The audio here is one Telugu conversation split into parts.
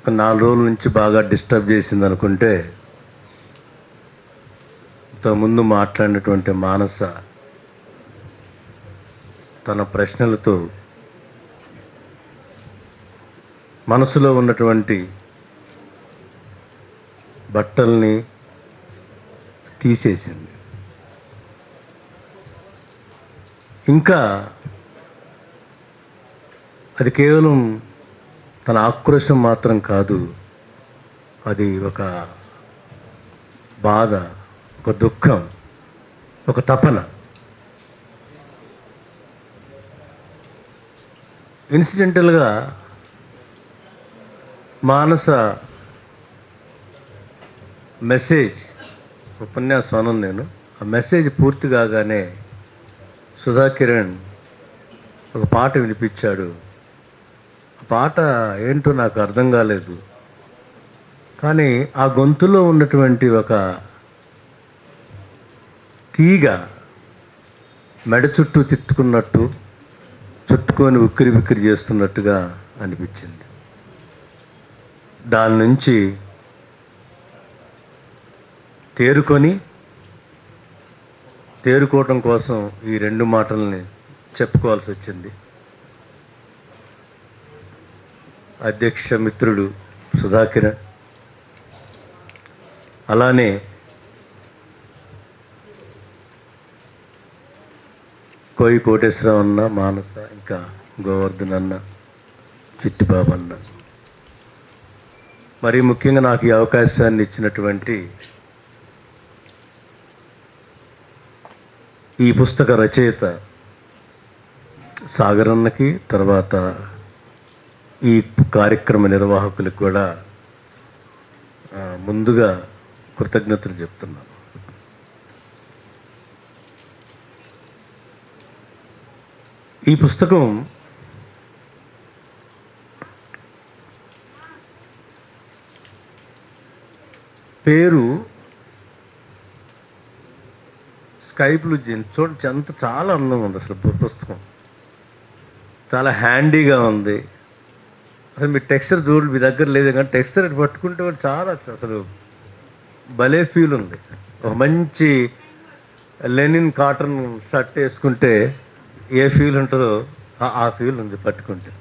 ఒక 4 రోజుల నుంచి బాగా డిస్టర్బ్ చేసింది అనుకుంటే, ఇంతకుముందు మాట్లాడినటువంటి మానస తన ప్రశ్నలతో మనసులో ఉన్నటువంటి బట్టల్ని తీసేసింది. ఇంకా అది కేవలం తన ఆక్రోశం మాత్రం కాదు, అది ఒక బాధ, ఒక దుఃఖం, ఒక తపన. ఇన్సిడెంటల్గా మానస మెసేజ్ ఉపన్యాసం అను నేను ఆ మెసేజ్ పూర్తి కాగానే సుధా కిరణ్ ఒక పాట వినిపించాడు. ఆ పాట ఏంటో నాకు అర్థం కాలేదు, కానీ ఆ గొంతులో ఉన్నటువంటి ఒక తీగ మెడ చుట్టూ తిట్టుకున్నట్టు, చుట్టుకొని ఉక్కిరి బిక్కిరి చేస్తున్నట్టుగా అనిపించింది. దాని నుంచి తేరుకోవటం కోసం ఈ 2 మాటల్ని చెప్పుకోవాల్సి వచ్చింది. అధ్యక్ష మిత్రుడు సుధా కిరణ్, అలానే కోయి కోటేశ్వరరావు అన్న, మానస, ఇంకా గోవర్ధన్ అన్న, చిట్టిబాబు అన్న, మరి ముఖ్యంగా నాకు ఈ అవకాశాన్ని ఇచ్చినటువంటి ఈ పుస్తక రచయిత సాగర్ అన్నకి, తర్వాత ఈ కార్యక్రమ నిర్వాహకులకు కూడా ముందుగా కృతజ్ఞతలు చెప్తున్నాను. ఈ పుస్తకం పేరు స్కై బ్లూ జీన్స్. చూడండి అంత చాలా అందంగా ఉంది. అసలు పుస్తకం చాలా హ్యాండీగా ఉంది. అసలు మీ టెక్స్చర్ చూడు, మీ దగ్గర లేదు కానీ టెక్స్చర్ పట్టుకుంటే చాలా అసలు భలే ఫీల్ ఉంది. ఒక మంచి లెనిన్ కాటన్ షర్ట్ వేసుకుంటే ఏ ఫీల్ ఉంటుందో ఆ ఫీల్ ఉంది పట్టుకుంటే.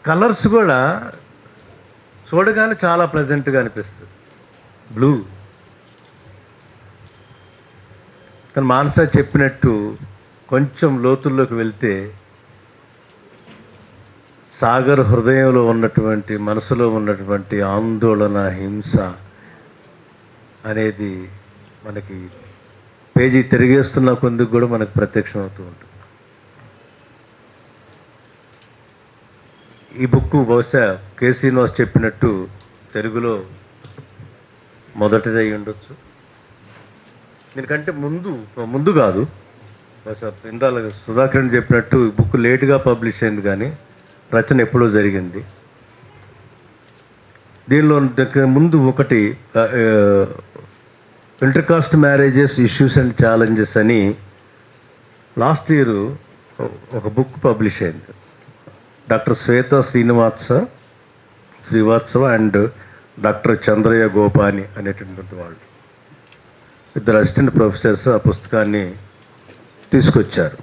కలర్స్ కూడా చూడగానే చాలా ప్లెజెంట్గా అనిపిస్తుంది. బ్లూ, కానీ మానస చెప్పినట్టు కొంచెం లోతుల్లోకి వెళ్తే సాగర్ హృదయంలో ఉన్నటువంటి, మనసులో ఉన్నటువంటి ఆందోళన, హింస అనేది మనకి పేజీ తిరిగేస్తున్న కొందుకు కూడా మనకు ప్రత్యక్షం అవుతూ ఉంటుంది. ఈ బుక్ బహుశా కె శ్రీనివాస్ చెప్పినట్టు తెలుగులో మొదటిది అయి ఉండొచ్చు. దీనికంటే ముందు కాదు, బహుశా ఇందాల సుధాకరణ్ చెప్పినట్టు ఈ బుక్ లేటుగా పబ్లిష్ అయింది, కానీ రచన ఎప్పుడో జరిగింది. దీనిలో ముందు ఒకటి intercaste marriages issues and challenges అని లాస్ట్ ఇయర్ ఒక బుక్ పబ్లిష్ అయింది. Doctor Shweta Srivastava and doctor Chandraiah Gopani అనేటటువంటి వాళ్ళు, 2 అసిస్టెంట్ ప్రొఫెసర్స్ ఆ పుస్తకాన్ని తీసుకొచ్చారు.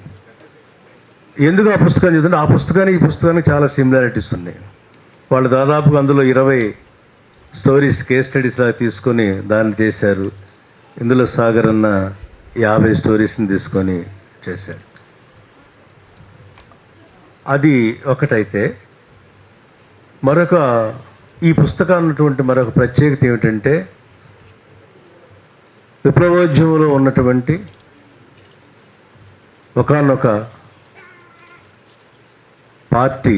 ఎందుకు ఆ పుస్తకాన్ని చదివితే ఆ పుస్తకానికి ఈ పుస్తకానికి చాలా సిమిలారిటీస్ ఉన్నాయి. వాళ్ళు దాదాపుగా అందులో 20 స్టోరీస్, కేస్ స్టడీస్ లాగా తీసుకొని దాన్ని చేశారు. ఇందులో సాగర్ అన్న 50 స్టోరీస్ని తీసుకొని చేశారు. అది ఒకటైతే, ఈ పుస్తకాన్ని ఉన్నటువంటి మరొక ప్రత్యేకత ఏమిటంటే, విప్లవోద్యమంలో ఉన్నటువంటి ఒకానొక పార్టీ,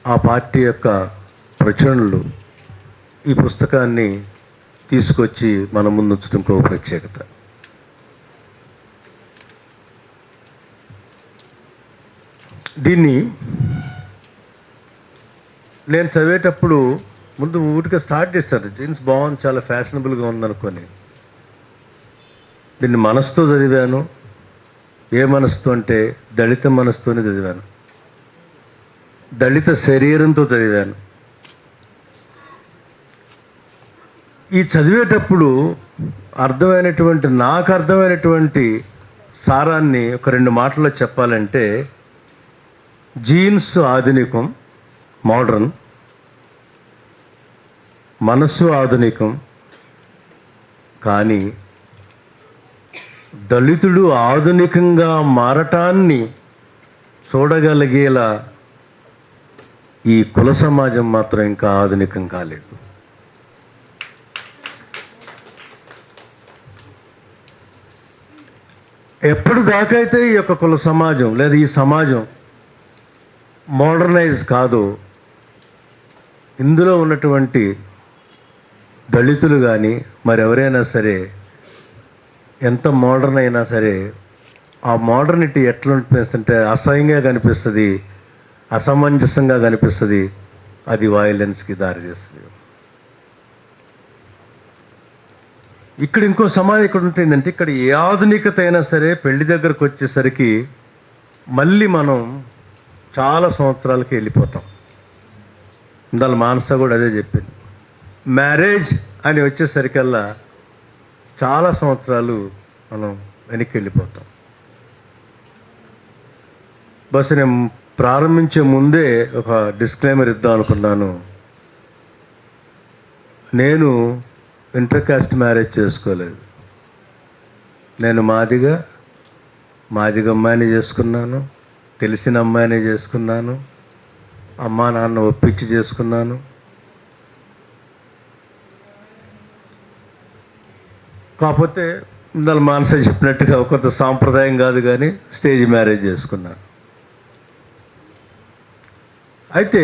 ఆ పార్టీ యొక్క ప్రచురణలు ఈ పుస్తకాన్ని తీసుకొచ్చి మన ముందు ఉంచడం ఇంకో ప్రత్యేకత. దీన్ని నేను చదివేటప్పుడు ముందు ఊరికే స్టార్ట్ చేశాను. జీన్స్ బాగుంది, చాలా ఫ్యాషనబుల్గా ఉందనుకొని దీన్ని మనసుతో చదివాను. ఏ మనసుతో అంటే దళిత మనసుతోనే చదివాను. దళిత శరీరంతో చదివాను. ఈ చదివేటప్పుడు నాకు అర్థమైనటువంటి సారాన్ని ఒక 2 మాటల్లో చెప్పాలంటే, జీన్స్ ఆధునికం, మోడర్న్, మనస్సు ఆధునికం, కానీ దళితుడు ఆధునికంగా మారటాన్ని చూడగలిగేలా ఈ కుల సమాజం మాత్రం ఇంకా ఆధునికం కాలేదు. ఎప్పటిదాకైతే ఈ యొక్క కుల సమాజం లేదా ఈ సమాజం మోడర్నైజ్ కాదు, ఇందులో ఉన్నటువంటి దళితులు కానీ మరెవరైనా సరే ఎంత మోడర్న్ అయినా సరే ఆ మోడర్నిటీ ఎట్లా అనిపిస్తుంటే అసహ్యంగా కనిపిస్తుంది, అసమంజసంగా కనిపిస్తుంది, అది వైలెన్స్కి దారితీస్తుంది. ఇక్కడ ఇంకో సమాజం ఇక్కడ ఉంటుందంటే, ఇక్కడ ఏ ఆధునికత అయినా సరే పెళ్లి దగ్గరకు వచ్చేసరికి మళ్ళీ మనం చాలా సంవత్సరాలకి వెళ్ళిపోతాం. ఇందాల మానస కూడా అదే చెప్పింది. మ్యారేజ్ అని వచ్చేసరికల్లా చాలా సంవత్సరాలు మనం వెనక్కి వెళ్ళిపోతాం. బస్ నేను ప్రారంభించే ముందే ఒక డిస్క్లైమర్ ఇద్దాం అనుకున్నాను. నేను ఇంటర్ కాస్ట్ మ్యారేజ్ చేసుకోలేదు. నేను మాదిగ అమ్మాయిని చేసుకున్నాను, తెలిసిన అమ్మాయిని చేసుకున్నాను, అమ్మా నాన్న ఒప్పించి చేసుకున్నాను. కాకపోతే ఇందాక మానస చెప్పినట్టుగా కొంత సాంప్రదాయం కాదు కానీ స్టేజ్ మ్యారేజ్ చేసుకున్నాను. అయితే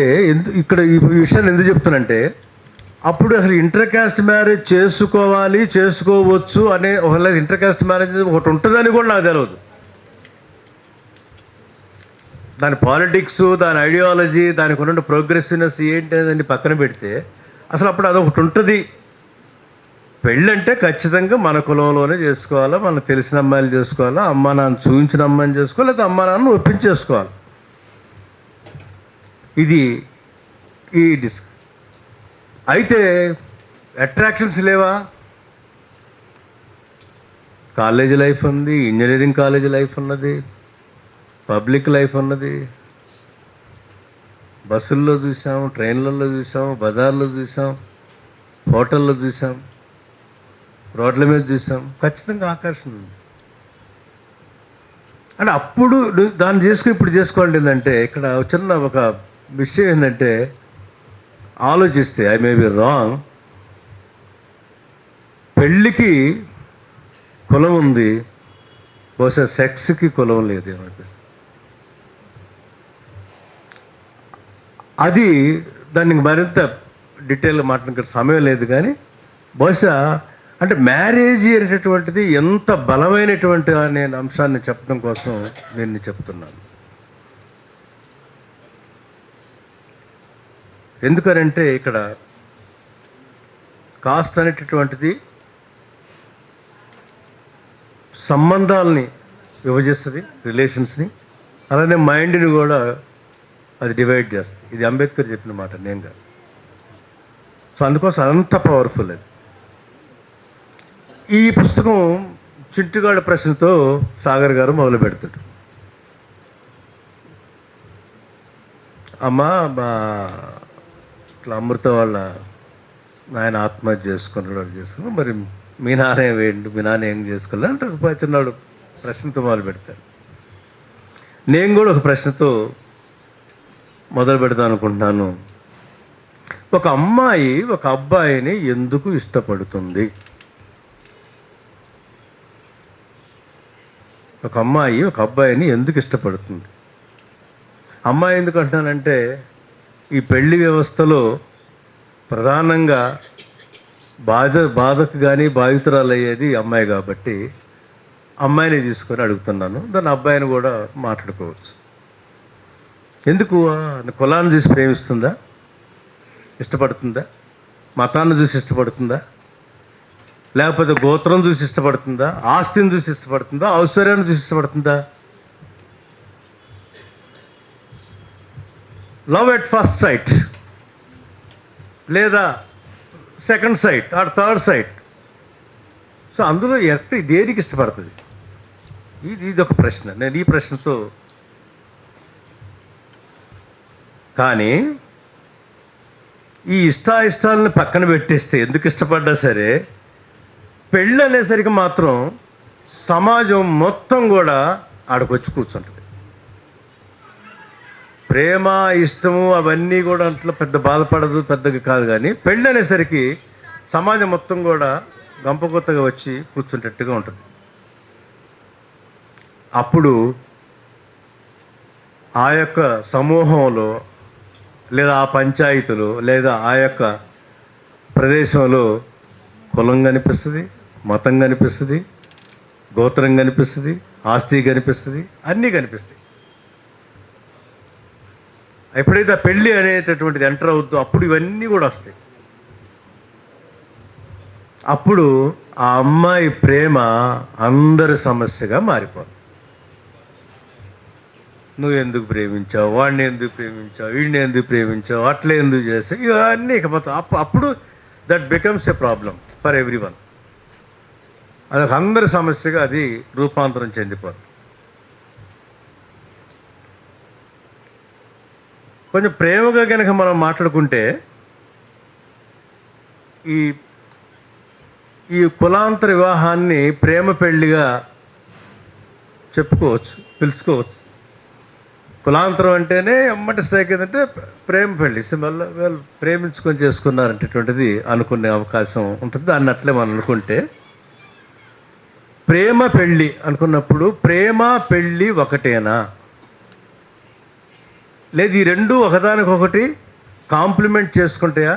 ఇక్కడ ఈ విషయాన్ని ఎందుకు చెప్తానంటే, అప్పుడు అసలు ఇంటర్ కాస్ట్ మ్యారేజ్ చేసుకోవచ్చు అనే ఒకవేళ ఇంటర్ కాస్ట్ మ్యారేజ్ ఒకటి ఉంటుందని కూడా నాకు తెలియదు. దాని పాలిటిక్స్, దాని ఐడియాలజీ, దానికి ఉన్న ప్రోగ్రెసివ్నెస్ ఏంటి అనేది పక్కన పెడితే అసలు అప్పుడు అదొకటి ఉంటుంది. పెళ్ళంటే ఖచ్చితంగా మన కులంలోనే చేసుకోవాలా, మనకు తెలిసిన అమ్మాయిలు చేసుకోవాలా, అమ్మా నాన్న చూపించిన అమ్మాయిని చేసుకోవాలి, లేదా అమ్మా నాన్న ఒప్పించేసుకోవాలి. ఇది ఈ అయితే అట్రాక్షన్స్ లేవా? కాలేజీ లైఫ్ ఉంది, ఇంజనీరింగ్ కాలేజీ లైఫ్ ఉన్నది, పబ్లిక్ లైఫ్ ఉన్నది, బస్సుల్లో చూసాం, ట్రైన్లలో చూసాం, బజార్లో చూసాం, హోటల్లో చూసాం, రోడ్ల మీద చూసాం. ఖచ్చితంగా ఆకర్షణ ఉంది. అంటే అప్పుడు దాన్ని చేసుకుని ఇప్పుడు చేసుకోండి. ఏంటంటే ఇక్కడ చిన్న ఒక విషయం ఏంటంటే, ఆలోచిస్తే ఐ మే బి రాంగ్, పెళ్ళికి కులం ఉంది, బహుశా సెక్స్కి కులం లేదు ఏమనిపిస్తుంది. అది దానికి మరింత డీటెయిల్గా మాట్లాడే సమయం లేదు, కానీ బహుశా అంటే మ్యారేజ్ అనేటటువంటిది ఎంత బలమైనటువంటి అనే అంశాన్ని చెప్పడం కోసం నేను చెప్తున్నాను. ఎందుకనంటే ఇక్కడ కాస్ట్ అనేటటువంటిది సంబంధాలని విభజిస్తుంది, రిలేషన్స్ని, అలానే మైండ్ని కూడా అది డివైడ్ చేస్తుంది. ఇది అంబేద్కర్ చెప్పిన మాట, నేను కాదు. సో అందుకోసం అంత పవర్ఫుల్ అది. ఈ పుస్తకం చింటుగాడ ప్రశ్నతో సాగర్ గారు మొదలు పెడతాడు. అమ్మ, ఇట్లా అమృత వాళ్ళ ఆయన ఆత్మహత్య చేసుకున్నాడు, మరి మీ నాన్న వేయండి, మీ నాన్న ఏం చేసుకోవాలి అంటే ఒక చిన్నాడు ప్రశ్నతో మొదలు పెడతాడు. నేను కూడా ఒక ప్రశ్నతో మొదలు పెడతాను అనుకుంటున్నాను. ఒక అమ్మాయి ఒక అబ్బాయిని ఎందుకు ఇష్టపడుతుంది? ఒక అమ్మాయి ఒక అబ్బాయిని ఎందుకు ఇష్టపడుతుంది? అమ్మాయి ఎందుకు అంటున్నానంటే, ఈ పెళ్లి వ్యవస్థలో ప్రధానంగా బాధకు కానీ బాధితురాలు అయ్యేది అమ్మాయి కాబట్టి అమ్మాయిని తీసుకొని అడుగుతున్నాను. దాన్ని అబ్బాయిని కూడా మాట్లాడుకోవచ్చు. ఎందుకు? కులాన్ని చూసి ప్రేమిస్తుందా, ఇష్టపడుతుందా? మతాన్ని చూసి ఇష్టపడుతుందా? లేకపోతే గోత్రం చూసి ఇష్టపడుతుందా? ఆస్తిని చూసి ఇష్టపడుతుందా? ఐశ్వర్యాన్ని చూసి ఇష్టపడుతుందా? లవ్ ఎట్ ఫస్ట్ సైట్, లేదా second sight or third sight. So అందులో దేనికి ఇష్టపడుతుంది? ఇది ఒక ప్రశ్న. నేను ఈ ప్రశ్నతో, కానీ ఈ ఇష్టాయిష్టాలను పక్కన పెట్టేస్తే, ఎందుకు ఇష్టపడ్డా సరే, పెళ్ళి అనేసరికి మాత్రం సమాజం మొత్తం కూడా ఆడకొచ్చి కూర్చుంటుంది. ప్రేమ, ఇష్టము అవన్నీ కూడా అట్లా పెద్ద బాధపడదు, పెద్దగా కాదు. కానీ పెళ్ళి అనేసరికి సమాజం మొత్తం కూడా గంపకొత్తగా వచ్చి కూర్చుంటట్టుగా ఉంటుంది. అప్పుడు ఆ యొక్క సమూహంలో, లేదా ఆ పంచాయతీలో, లేదా ఆ యొక్క ప్రదేశంలో కులం కనిపిస్తుంది, మతం కనిపిస్తుంది, గోత్రం కనిపిస్తుంది, ఆస్తి కనిపిస్తుంది, అన్నీ కనిపిస్తాయి. ఎప్పుడైతే ఆ పెళ్ళి అనేటటువంటిది ఎంటర్ అవుద్దో అప్పుడు ఇవన్నీ కూడా వస్తాయి. అప్పుడు ఆ అమ్మాయి ప్రేమ అందరి సమస్యగా మారిపోతుంది. నువ్వు ఎందుకు ప్రేమించావు, వాడిని ఎందుకు ప్రేమించావు, వీడిని ఎందుకు ప్రేమించావు, అట్లా ఎందుకు చేస్తావు, ఇవన్నీ ఇకపోతే అప్పుడు that becomes a problem for every one. అదొక అందరి సమస్యగా అది రూపాంతరం చెందిపోతుంది. కొంచెం ప్రేమగా కనుక మనం మాట్లాడుకుంటే ఈ కులాంతర వివాహాన్ని ప్రేమ పెళ్లిగా చెప్పుకోవచ్చు, పిలుచుకోవచ్చు. కులాంతరం అంటేనే ఎమ్మటి స్ట్రైక్ ఏంటంటే ప్రేమ పెళ్లి, వాళ్ళు ప్రేమించుకొని చేసుకున్నారంటేటువంటిది అనుకునే అవకాశం ఉంటుంది. దాన్ని అట్లే మనం అనుకుంటే, ప్రేమ పెళ్ళి అనుకున్నప్పుడు ప్రేమ పెళ్ళి ఒకటేనా, లేదు ఈ రెండు ఒకదానికొకటి కాంప్లిమెంట్ చేసుకుంటాయా,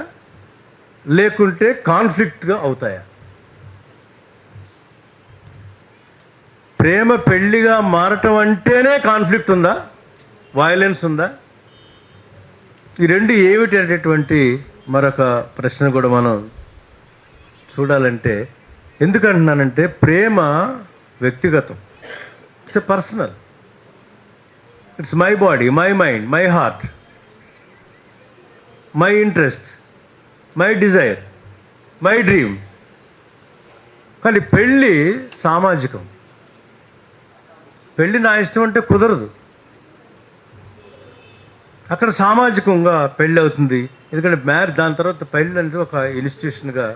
లేకుంటే కాన్ఫ్లిక్ట్గా అవుతాయా? ప్రేమ పెళ్ళిగా మారటం అంటేనే కాన్ఫ్లిక్ట్ ఉందా, వయలెన్స్ ఉందా? ఈ రెండు ఏమిటి అనేటటువంటి మరొక ప్రశ్న కూడా మనం చూడాలంటే, ఎందుకంటున్నానంటే ప్రేమ వ్యక్తిగతం, it's a personal, it's my body, my mind, my heart, my interest, my desire, my dream. కానీ పెళ్ళి సామాజికం. పెళ్ళి నా ఇష్టం అంటే కుదరదు. అక్కడ సామాజికంగా పెళ్ళి అవుతుంది. ఎందుకంటే దాని తర్వాత పెళ్ళి అనేది ఒక ఇన్స్టిట్యూషన్గా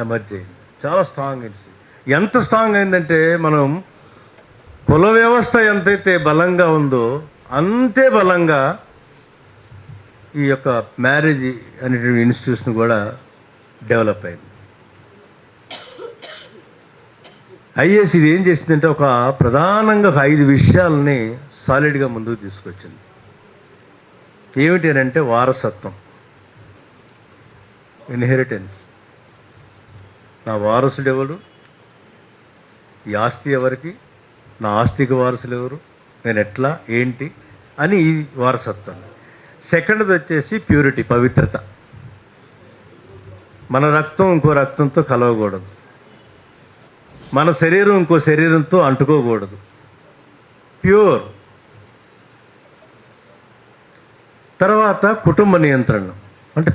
ఎమర్జ్ అయింది. చాలా స్ట్రాంగ్ ఇన్స్టిట్యూషన్. ఎంత స్ట్రాంగ్ అయిందంటే, మనం కుల వ్యవస్థ ఎంతైతే బలంగా ఉందో అంతే బలంగా ఈ యొక్క మ్యారేజ్ అనేటువంటి ఇన్స్టిట్యూషన్ కూడా డెవలప్ అయింది. ఐఏఎస్ ఇది ఏం చేసిందంటే, ఒక ప్రధానంగా ఒక 5 విషయాలని సాలిడ్గా ముందుకు తీసుకొచ్చింది. ఏమిటి అని అంటే, వారసత్వం, ఇన్హెరిటెన్స్. నా వారసుడు ఎవరు, ఈ ఆస్తి ఎవరికి, నా ఆస్తికి వారసులు ఎవరు, నేను ఎట్లా ఏంటి అని ఈ వారసత్వం. సెకండ్ది వచ్చేసి ప్యూరిటీ, పవిత్రత. మన రక్తం ఇంకో రక్తంతో కలవకూడదు, మన శరీరం ఇంకో శరీరంతో అంటుకోకూడదు, ప్యూర్. తర్వాత కుటుంబ నియంత్రణ. అంటే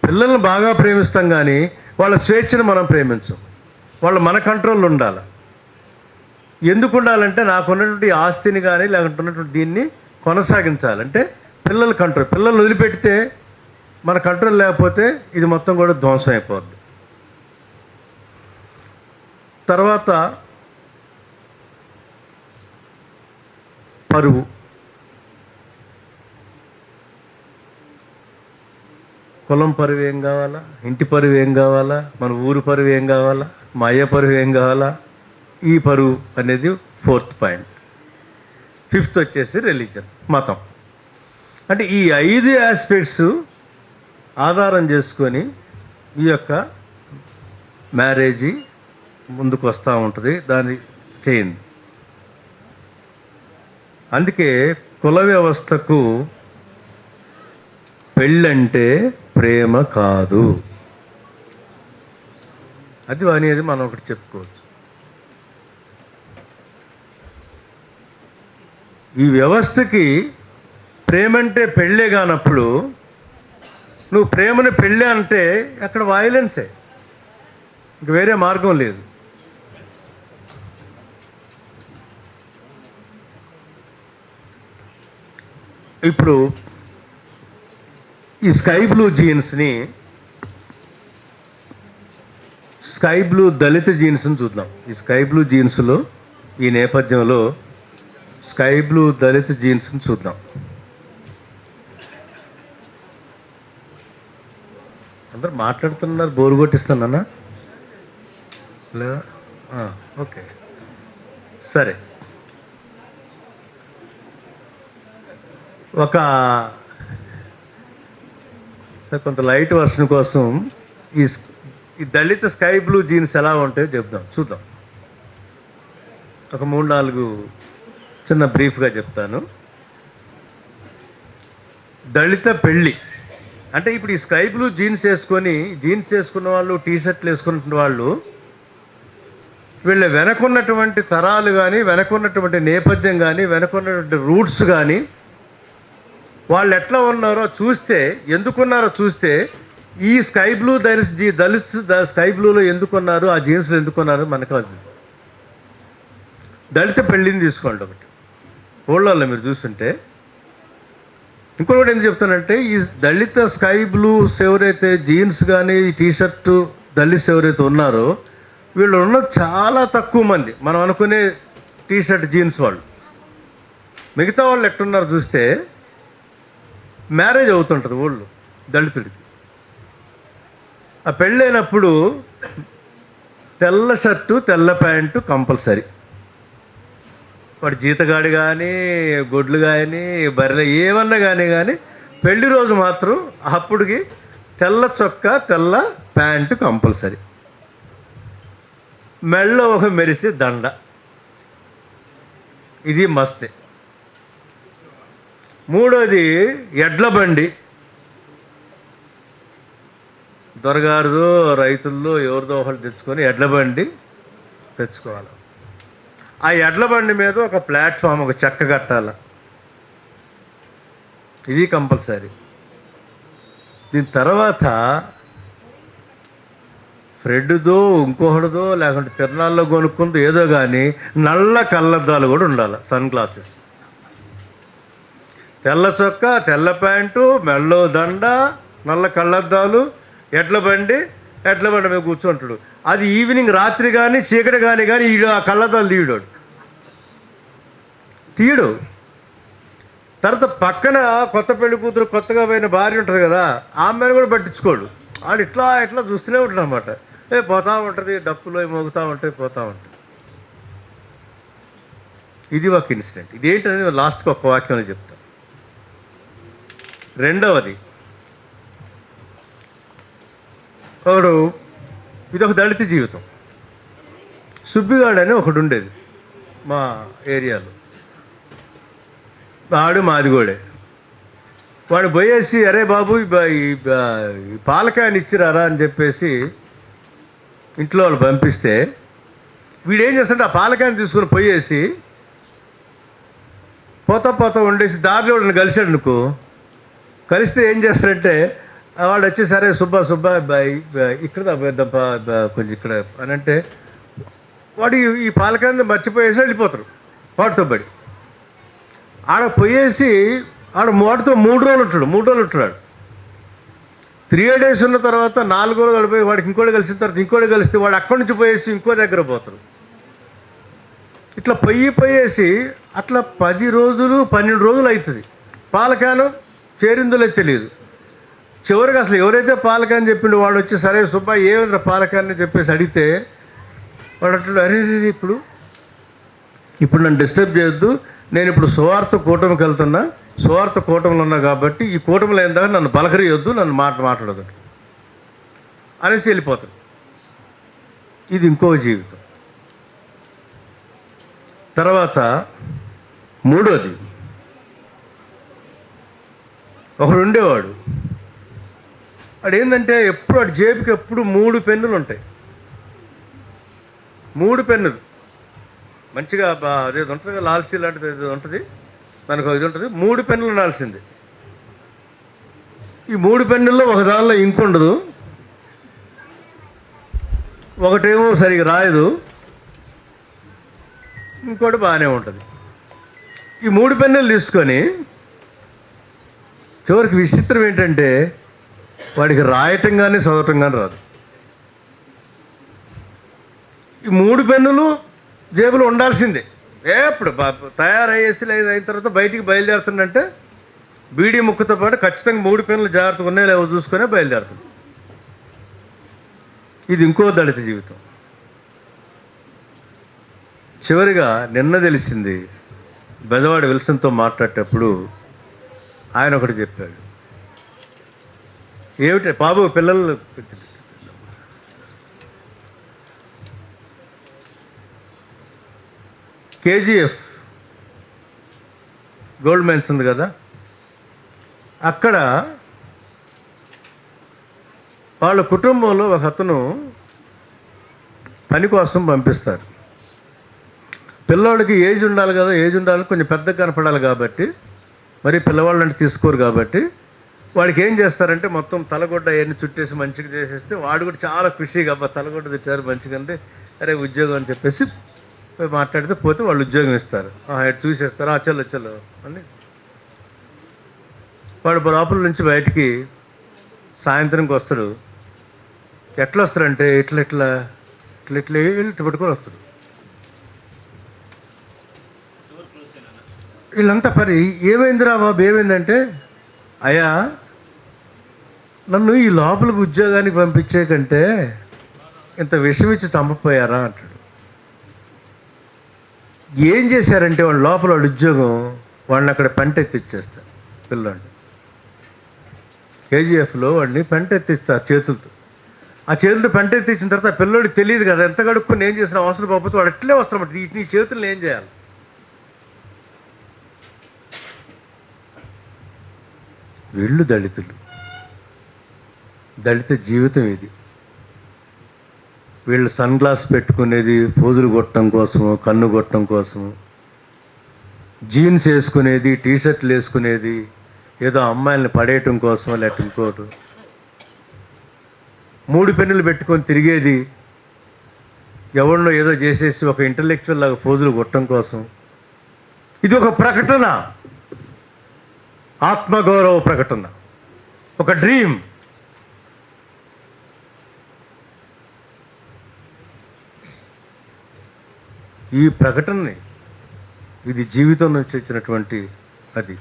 పిల్లల్ని బాగా ప్రేమిస్తాం, కానీ వాళ్ళ స్వేచ్ఛను మనం ప్రేమించం. వాళ్ళు మన కంట్రోల్లో ఉండాలి. ఎందుకు ఉండాలంటే, నాకున్నటువంటి ఆస్తిని కానీ లేకుంటే ఉన్నటువంటి దీన్ని కొనసాగించాలంటే పిల్లల కంట్రోల్. పిల్లల్ని వదిలిపెడితే, మన కంట్రోల్ లేకపోతే ఇది మొత్తం కూడా ధ్వంసం అయిపోద్ది. తర్వాత పరువు. కులం పరువు ఏం కావాలా, ఇంటి పరువు ఏం కావాలా, మన ఊరు పరువు ఏం కావాలా, మా అయ్య పరువు ఏం కావాలా, ఈ పరువు అనేది 4th పాయింట్. 5th వచ్చేసి రిలీజన్, మతం. అంటే ఈ 5 ఆస్పెక్ట్స్ ఆధారం చేసుకొని ఈ యొక్క మ్యారేజీ ముందుకు వస్తూ ఉంటుంది, దాన్ని చేయింది. అందుకే కుల వ్యవస్థకు పెళ్ళంటే ప్రేమ కాదు, అది అనేది మనం ఒకటి చెప్పుకోవచ్చు. ఈ వ్యవస్థకి ప్రేమ అంటే పెళ్ళే కానప్పుడు నువ్వు ప్రేమని పెళ్ళే అంటే అక్కడ వైలెన్సే, ఇంక వేరే మార్గం లేదు. ఇప్పుడు ఈ స్కై బ్లూ జీన్స్ని, స్కై బ్లూ దళిత జీన్స్ని చూద్దాం. ఈ స్కై బ్లూ జీన్స్లో, ఈ నేపథ్యంలో స్కై బ్లూ దళిత జీన్స్ని చూద్దాం. అందరు మాట్లాడుతున్నారు, బోరు కొట్టిస్తున్నానా లేదా? ఓకే, సరే. కొంత లైట్ వర్షన్ కోసం ఈ దళిత స్కై బ్లూ జీన్స్ ఎలా ఉంటాయో చెప్దాం, చూద్దాం. ఒక 3-4 చిన్న బ్రీఫ్గా చెప్తాను. దళిత పెళ్ళి అంటే ఇప్పుడు ఈ స్కై బ్లూ జీన్స్ వేసుకున్న వాళ్ళు, టీషర్ట్లు వేసుకున్న వాళ్ళు, వీళ్ళ వెనకున్నటువంటి తరాలు కానీ, వెనకున్నటువంటి నేపథ్యం కానీ, వెనకున్నటువంటి రూట్స్ కానీ, వాళ్ళు ఎట్లా ఉన్నారో చూస్తే, ఎందుకున్నారో చూస్తే, ఈ స్కై బ్లూ దళిత స్కై బ్లూలో ఎందుకున్నారు, ఆ జీన్స్లో ఎందుకున్నారు మనకు అది. దళిత పెళ్ళిని తీసుకోండి ఒకటి, ఊళ్ళల్లో మీరు చూస్తుంటే. ఇంకొకటి ఏం చెప్తానంటే, ఈ దళిత స్కై బ్లూస్ ఎవరైతే జీన్స్ కానీ ఈ టీషర్టు దళిత్స్ ఎవరైతే ఉన్నారో, వీళ్ళు ఉన్నది చాలా తక్కువ మంది మనం అనుకునే టీషర్ట్ జీన్స్ వాళ్ళు. మిగతా వాళ్ళు ఎట్టున్నారు చూస్తే, మ్యారేజ్ అవుతుంటుంది ఊళ్ళో దళితుడికి. ఆ పెళ్ళైనప్పుడు తెల్ల షర్టు తెల్ల ప్యాంటు కంపల్సరీ. వాడు జీతగాడు కానీ, గొడ్లు కానీ, బర్రెలు ఏమన్నా కానీ పెళ్లి రోజు మాత్రం అప్పటికి తెల్ల చొక్కా తెల్ల ప్యాంటు కంపల్సరీ. మెళ్ళో ఒక మెరిసే దండ, ఇది మస్తే. మూడోది ఎడ్ల బండి. దొరగారుదో రైతుల్లో ఎవరిదో ఒకటి తెచ్చుకొని ఎడ్ల బండి తెచ్చుకోవాలి. ఆ ఎడ్ల బండి మీద ఒక ప్లాట్ఫామ్, ఒక చెక్క కట్టాల, ఇది కంపల్సరీ. దీని తర్వాత ఫ్రెడ్దో ఇంకొకటిదో లేకుంటే తిరణాల్లో కొనుక్కుందో ఏదో కానీ నల్ల కళ్ళద్దాలు కూడా ఉండాలి, సన్ గ్లాసెస్. తెల్ల చొక్కా తెల్ల ప్యాంటు, మెళ్ళో దండ, నల్ల కళ్ళద్దాలు, ఎడ్ల బండి మీద కూర్చుంటాడు. అది ఈవినింగ్ రాత్రి కానీ చీకటి కానీ ఈడు ఆ కళ్ళద్దాలు తీయడు. తర్వాత పక్కన కొత్త పెళ్లి కూతురు, కొత్తగా పోయిన భార్య ఉంటుంది కదా, ఆమెను కూడా పట్టించుకోడు. వాడు ఇట్లా చూస్తూనే ఉంటాడు అనమాట. పోతూ ఉంటుంది, డప్పులో మోగుతూ ఉంటాయి, పోతూ ఉంటుంది. ఇది ఒక ఇన్సిడెంట్. ఇదేంటనేది లాస్ట్కి ఒక వాక్యంలో చెప్తాను. రెండవది, ఇదొక దళిత జీవితం. సుబ్బిగాడు అని ఒకడు ఉండేది మా ఏరియాలో. వాడు మాదిగోడే. వాడు పోయేసి, అరే బాబు ఈ పాలకాయని ఇచ్చిరారా అని చెప్పేసి ఇంట్లో వాళ్ళు పంపిస్తే, వీడేం చేస్తాడంటే ఆ పాలకాయని తీసుకుని పోయేసి పోతా ఉండేసి దారిలో కలిసాడు అనుకో. కలిస్తే ఏం చేస్తాడంటే వాడు వచ్చి, సరే సుబ్బా ఇక్కడ కొంచెం ఇక్కడ అని అంటే, వాడు ఈ పాలకాయని మర్చిపోయేసి వెళ్ళిపోతారు వాడితో పడి. ఆడ పోయేసి వాడితో 3 రోజులు ఉంటాడు. 3 days ఉన్న తర్వాత 4 రోజులు గడిపోయి వాడికి ఇంకోటి కలిసిన తర్వాత ఇంకోటి కలిస్తే వాడు అక్కడి నుంచి పోయేసి ఇంకో దగ్గర పోతారు. ఇట్లా పోయేసి అట్లా 10 రోజులు 12 రోజులు అవుతుంది. పాలకాను చేరిందో తెలియదు. చివరికి అసలు ఎవరైతే పాలకాన్ని చెప్పిండో వాడు వచ్చి, సరే సుబ్బా ఏమైనా పాలకాన్ని చెప్పేసి అడిగితే వాడు అంటాడు, అరే ఇప్పుడు నన్ను డిస్టర్బ్ చేయొద్దు, నేను ఇప్పుడు సువార్త కూటమికి వెళ్తున్నా, సువార్త కూటమిలో ఉన్నా కాబట్టి ఈ కూటమిలో అయిన దాకా నన్ను బలకరియొద్దు, నన్ను మాట్లాడదు అనేసి వెళ్ళిపోతాడు. ఇది ఇంకో జీవితం. తర్వాత మూడోది, ఒకడు ఉండేవాడు. ఏంటంటే ఎప్పుడు వాడి జేబుకి ఎప్పుడు 3 పెన్నులు ఉంటాయి. 3 పెన్నులు మంచిగా అదేది ఉంటుంది, లాల్సీ లాంటిది ఏదో ఉంటుంది, మనకు ఇది ఉంటుంది, 3 పెన్నులు ఉండాల్సింది. ఈ 3 పెన్నుల్లో ఒక దానిలో ఇంకు ఉండదు, ఒకటేమో సరిగా రాయదు, ఇంకోటి బాగానే ఉంటుంది. ఈ 3 పెన్నులు తీసుకొని చివరికి విచిత్రం ఏంటంటే వాడికి రాయటం కానీ చదవటం కానీ రాదు. ఈ 3 పెన్నులు జేబులో ఉండాల్సిందే. ఎప్పుడు తయారయ్యేసి అయిన తర్వాత బయటికి బయలుదేరుతుందంటే బీడీ ముక్కతో పాటు ఖచ్చితంగా 3 పెన్నులు జాగ్రత్తగా ఉన్నాయో లేవో చూసుకునే బయలుదేరుతుంది. ఇది ఇంకో దళిత జీవితం. చివరిగా నిన్న తెలిసింది, బెజవాడ విల్సన్తో మాట్లాడేటప్పుడు ఆయన ఒకటి చెప్పాడు. ఏమిటి బాబు, పిల్లలు కేజీఎఫ్ గోల్డ్ మైన్స్ ఉంది కదా, అక్కడ వాళ్ళ కుటుంబంలో ఒక అతను పని కోసం పంపిస్తారు. పిల్లవాడికి ఏజ్ ఉండాలి కదా, ఏజ్ ఉండాలి, కొంచెం పెద్దగా కనపడాలి కాబట్టి, మరి పిల్లవాళ్ళని తీసుకోరు కాబట్టి వాడికి ఏం చేస్తారంటే మొత్తం తలగొడ్డ అవన్నీ చుట్టేసి మంచిగా చేసేస్తే వాడు కూడా చాలా ఖుషిగా అబ్బా తలగొడ్డ తెచ్చారు మంచిగా అంటే, అరే ఉద్యోగం అని చెప్పేసి మాట్లాడితే పోతే వాళ్ళు ఉద్యోగం ఇస్తారు. చూసేస్తారు, చలో చలో అని. వాడు లోపల నుంచి బయటికి సాయంత్రంకి వస్తాడు. ఎట్లా వస్తారంటే ఇట్లా ఇట్లా ఇట్లా ఇట్లా ఇట్లా పట్టుకొని వస్తాడు. వీళ్ళంతా ఏమైందిరా బాబు, ఏమైందంటే, అయ్యా నన్ను ఈ లోపలికి ఉద్యోగానికి పంపించే కంటే ఇంత విషం ఇచ్చి చంపపోయారా అంటాడు. ఏం చేశారంటే వాళ్ళ లోపల వాడు ఉద్యోగం, వాళ్ళని అక్కడ పెంట ఎత్తిచ్చేస్తారు. పిల్లాడు కేజీఎఫ్లో వాడిని పెంట ఎత్తిస్తారు చేతులతో. ఆ చేతులతో పెంట ఎత్తిచ్చిన తర్వాత ఆ పిల్లోడికి తెలియదు కదా, ఎంత గడుపుకొని ఏం చేసిన అవసరం పోతే వాడు ఎట్లే వస్తామంటే నీ చేతుల్లో ఏం చేయాలి. వీళ్ళు దళితులు, దళిత జీవితం ఇది. వీళ్ళు సన్ గ్లాస్ పెట్టుకునేది పోజులు కొట్టడం కోసము, కన్ను కొట్టడం కోసము, జీన్స్ వేసుకునేది, టీషర్ట్లు వేసుకునేది ఏదో అమ్మాయిల్ని పడేయటం కోసమో లేకపోతే ఇంకోటి, 3 పెన్నులు పెట్టుకొని తిరిగేది ఎవరినో ఏదో చేసేసి ఒక ఇంటలెక్చువల్ లాగా పోజులు కొట్టడం కోసం. ఇది ఒక ప్రకటన, ఆత్మగౌరవ ప్రకటన, ఒక డ్రీమ్. ఈ ప్రకటనని, ఇది జీవితం నుంచి వచ్చినటువంటి అది.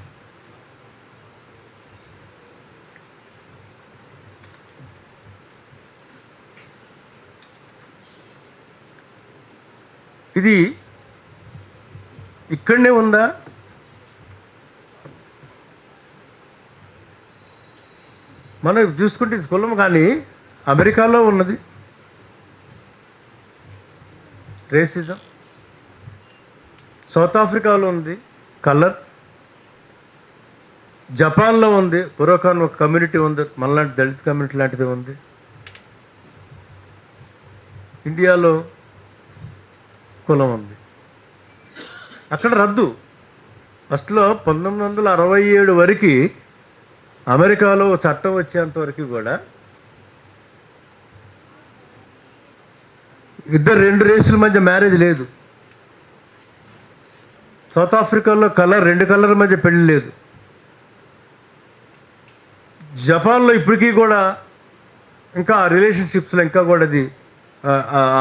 ఇది ఇక్కడనే ఉందా? మనం చూసుకుంటే కులం కానీ అమెరికాలో ఉన్నది రేసిజం, సౌత్ ఆఫ్రికాలో ఉంది కలర్, జపాన్లో ఉంది, పురోకాన్ ఒక కమ్యూనిటీ ఉంది, మనలాంటి దళిత కమ్యూనిటీ లాంటిది ఉంది, ఇండియాలో కులం ఉంది. అక్కడ రద్దు. ఫస్ట్లో 1967 వరకు అమెరికాలో చట్టం వచ్చేంత వరకు కూడా 2 రేసుల మధ్య మ్యారేజ్ లేదు. సౌత్ ఆఫ్రికాలో రెండు కలర్ మధ్య పెళ్లి లేదు. జపాన్లో ఇప్పటికీ కూడా ఇంకా రిలేషన్షిప్స్లో ఇంకా కూడా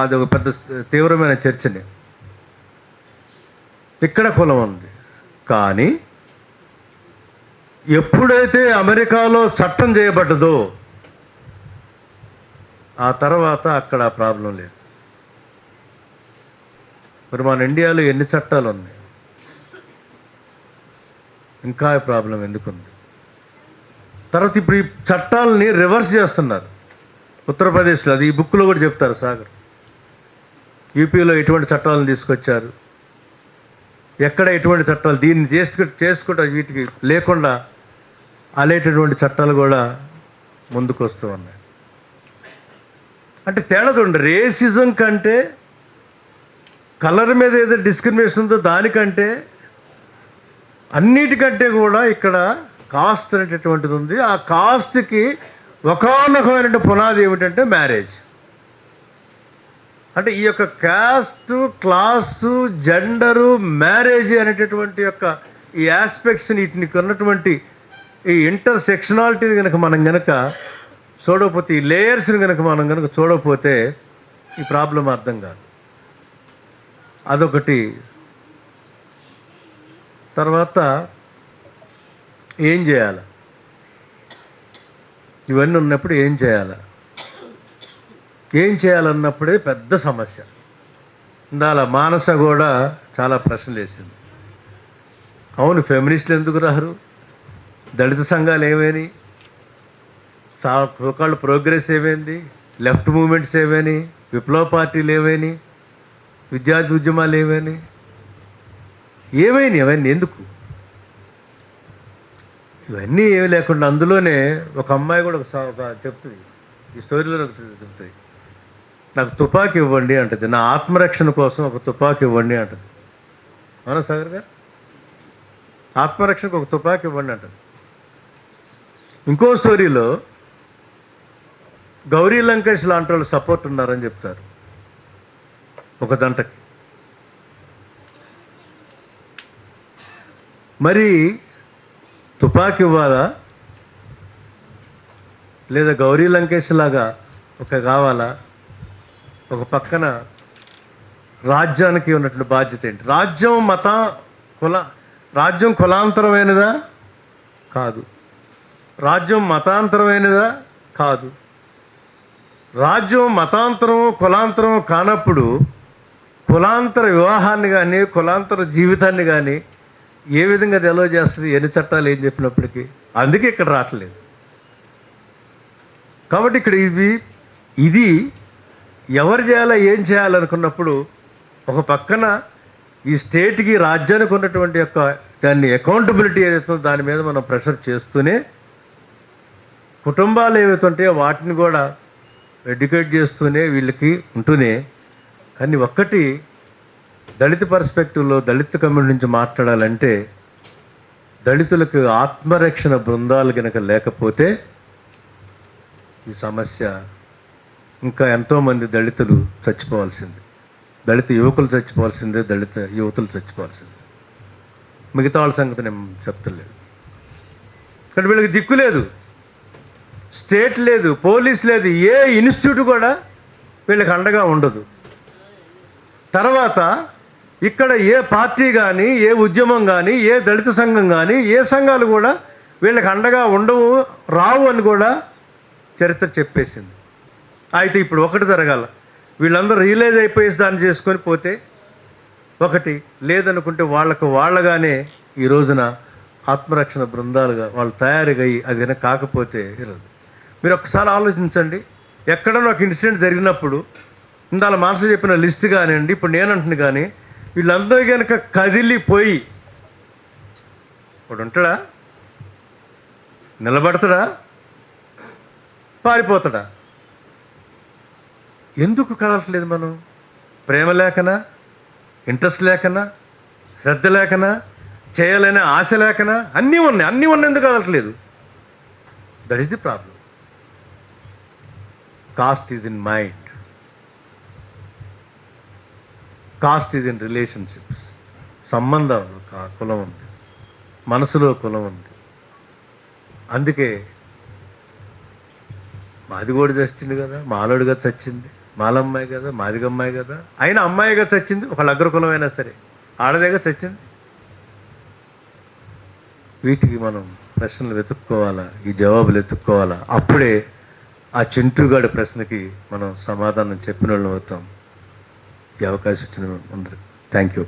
అది ఒక పెద్ద తీవ్రమైన చర్చనే. ఇక్కడ కులం ఉంది. కానీ ఎప్పుడైతే అమెరికాలో చట్టం చేయబడ్డదో ఆ తర్వాత అక్కడ ప్రాబ్లం లేదు. మరి మన ఇండియాలో ఎన్ని చట్టాలు ఉన్నాయి, ఇంకా ప్రాబ్లం ఎందుకుంది? తర్వాత ఇప్పుడు ఈ చట్టాలని రివర్స్ చేస్తున్నారు ఉత్తరప్రదేశ్లో. అది ఈ బుక్లో కూడా చెప్తారు సాగర్. యూపీలో ఎటువంటి చట్టాలను తీసుకొచ్చారు, ఎక్కడ ఎటువంటి చట్టాలు, దీన్ని చేసుకుంటా వీటికి లేకుండా అనేటటువంటి చట్టాలు కూడా ముందుకు వస్తూ ఉన్నాయి. అంటే తేడా చూడండి. రేసిజం కంటే, కలర్ మీద ఏదో డిస్క్రిమినేషన్ ఉందో దానికంటే అన్నిటికంటే కూడా ఇక్కడ కాస్ట్ అనేటటువంటిది ఉంది. ఆ కాస్ట్కి ఒకానొకమైన పునాది ఏమిటంటే మ్యారేజ్. అంటే ఈ యొక్క క్యాస్ట్, క్లాసు, జెండరు, మ్యారేజ్ అనేటటువంటి యొక్క ఈ ఆస్పెక్ట్స్ని వీటికి ఉన్నటువంటి ఈ ఇంటర్సెక్షనాలిటీని కనుక మనం కనుక చూడకపోతే, ఈ లేయర్స్ని కనుక మనం కనుక చూడకపోతే ఈ ప్రాబ్లం అర్థం కాదు. అదొకటి. తర్వాత ఏం చేయాలి, ఇవన్నీ ఉన్నప్పుడు ఏం చేయాలి, ఏం చేయాలన్నప్పుడే పెద్ద సమస్య. ఇందాల మానస కూడా చాలా ప్రశ్నలు వేసింది. అవును, ఫెమినిస్టులు ఎందుకు రారు, దళిత సంఘాలు ఏమైనాయి, సోకాళ్ళు ప్రోగ్రెస్ ఏమైంది, లెఫ్ట్ మూమెంట్స్ ఏమైనాయి, విప్లవ పార్టీలు ఏమైనాయి, విద్యార్థి ఉద్యమాలు ఏమైనాయి, అవన్నీ ఎందుకు? ఇవన్నీ ఏమి లేకుండా అందులోనే ఒక అమ్మాయి కూడా ఒక చెప్తుంది, ఈ స్టోరీలో చెప్తుంది, నాకు తుపాకీ ఇవ్వండి అంటది, నా ఆత్మరక్షణ కోసం ఒక తుపాకీ ఇవ్వండి అంటది. అవునా సాగర్ గారు? ఆత్మరక్షణకు ఒక తుపాకీ ఇవ్వండి అంటది. ఇంకో స్టోరీలో గౌరీ లంకేష్ లాంటి వాళ్ళు సపోర్ట్ ఉన్నారని చెప్తారు ఒక దంటకి. మరి తుపాకీ ఇవ్వాలా, లేదా గౌరీ లంకేష్ లాగా ఒక కావాలా? ఒక పక్కన రాజ్యానికి ఉన్నటువంటి బాధ్యత ఏంటి? రాజ్యం కులాంతరమైనదా? కాదు. రాజ్యం మతాంతరమైనదా? కాదు. రాజ్యం మతాంతరం కులాంతరం కానప్పుడు కులాంతర వివాహాన్ని కానీ కులాంతర జీవితాన్ని కానీ ఏ విధంగా అది ఎలో చేస్తుంది? ఎన్ని చట్టాలు ఏం చెప్పినప్పటికీ అందుకే ఇక్కడ రావట్లేదు. కాబట్టి ఇక్కడ ఇది ఎవరు చేయాలా, ఏం చేయాలనుకున్నప్పుడు ఒక పక్కన ఈ స్టేట్కి, రాజ్యానికి ఉన్నటువంటి యొక్క దాన్ని అకౌంటబిలిటీ ఏదైతుందో దాని మీద మనం ప్రెషర్ చేస్తూనే, కుటుంబాలు ఏవైతుంటాయో వాటిని కూడా ఎడ్యుకేట్ చేస్తూనే వీళ్ళకి ఉంటూనే, కానీ ఒక్కటి దళిత పర్స్పెక్టివ్లో దళిత కమ్యూనిటీ నుంచి మాట్లాడాలంటే దళితులకు ఆత్మరక్షణ బృందాలు కనుక లేకపోతే ఈ సమస్య ఇంకా ఎంతోమంది దళితులు చచ్చిపోవాల్సింది, దళిత యువకులు చచ్చిపోవాల్సిందే, దళిత యువతులు చచ్చిపోవాల్సిందే. మిగతా వాళ్ళ సంగతి నేను చెప్తలేదు. కానీ వీళ్ళకి దిక్కు లేదు, స్టేట్ లేదు, పోలీస్ లేదు, ఏ ఇన్స్టిట్యూట్ కూడా వీళ్ళకి అండగా ఉండదు. తర్వాత ఇక్కడ ఏ పార్టీ కానీ, ఏ ఉద్యమం కానీ, ఏ దళిత సంఘం కానీ, ఏ సంఘాలు కూడా వీళ్ళకి అండగా ఉండవు, రావు అని కూడా చరిత్ర చెప్పేసింది. అయితే ఇప్పుడు ఒకటి జరగాల, వీళ్ళందరూ రియలైజ్ అయిపోయేసి దాన్ని చేసుకొని పోతే ఒకటి, లేదనుకుంటే వాళ్ళగానే ఈ రోజున ఆత్మరక్షణ బృందాలుగా వాళ్ళు తయారుగా అది కనుక కాకపోతే ఈరోజు మీరు ఒకసారి ఆలోచించండి. ఎక్కడన్నా ఒక ఇన్సిడెంట్ జరిగినప్పుడు ఇందాల మానస చెప్పిన లిస్ట్ కానివ్వండి, ఇప్పుడు నేనంటున్నా కానీ, వీళ్ళందరూ కనుక కదిలిపోయి ఇప్పుడు ఉంటాడా, నిలబడతాడా, పారిపోతాడా? ఎందుకు కదలట్లేదు మనం? ప్రేమ లేకనా, ఇంట్రెస్ట్ లేకనా, శ్రద్ధ లేకనా, చేయాలనే ఆశ లేకనా? అన్నీ ఉన్నాయి ఎందుకు కదలట్లేదు? That is the problem. Caste is in mind, caste is in relationships. సంబంధాలు కులం ఉంది, మనసులో కులం ఉంది. అందుకే మాది కూడా చచ్చింది కదా, మాలోడిగా చచ్చింది, మాలమ్మాయి కదా, మాదిగమ్మాయి కదా, అయినా అమ్మాయిగా చచ్చింది, ఒకళ్ళ అగ్రకులం అయినా సరే ఆడదేగా చచ్చింది. వీటికి మనం ప్రశ్నలు వెతుక్కోవాలా, ఈ జవాబులు వెతుక్కోవాలా. అప్పుడే ఆ చింటూగాడి ప్రశ్నకి మనం సమాధానం చెప్పిన వాళ్ళం అవుతాం. ఈ అవకాశం ఇచ్చిన అందరికి థ్యాంక్ యూ.